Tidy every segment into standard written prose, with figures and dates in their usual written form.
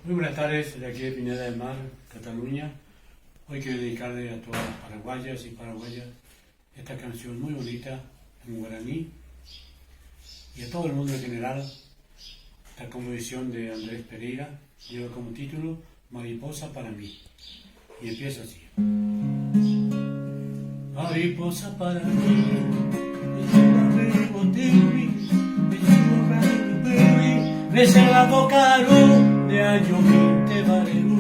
Muy buenas tardes, de aquí de Pineda del Mar, Cataluña. Hoy quiero dedicarle a todas las paraguayas y paraguayas esta canción muy bonita en guaraní y a todo el mundo en general. Esta composición de Andrés Pereira lleva como título Mariposa para mí y empieza así. Mariposa para mí, reservado caro de año 20 barerú,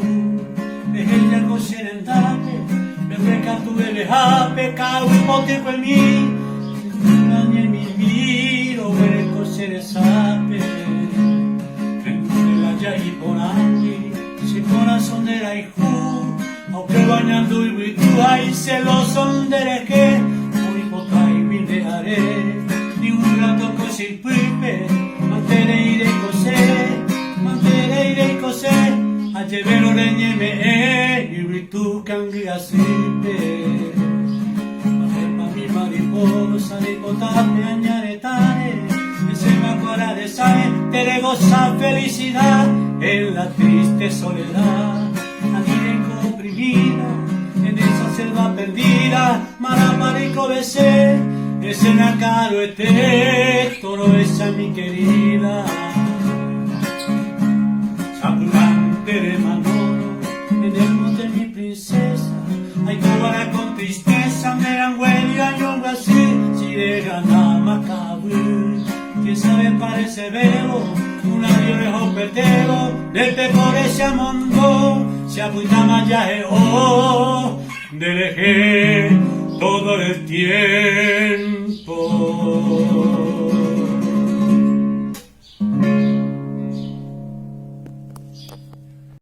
ella coserendate, me recatu de lejape, cau y pote con mí, nañe mi miro, me coseresape, en la yagi por ahí, si corazón de la hijo, aunque bañando y vitu, ahí se lo son de reque, muy poca y mi dejaré, ni un rato cosi pipe, mantener y coser, a llevero reñeme y ritu cambia sipe. Ma mi mariposa de potape añaretare, que se me acuerda de sabe, te goza felicidad en la triste soledad. Allí comprimida, en esa selva perdida, maramarico besé, ese nacaro este, toro esa mi querida. De Manolo, en el monte mi princesa, ay cobra con tristeza, me han huelga y un así, si de gana macabú, quién sabe parece velo, un avión pertero, del te por ese amondo, se apunta mayaje, de lejé todo el tiempo.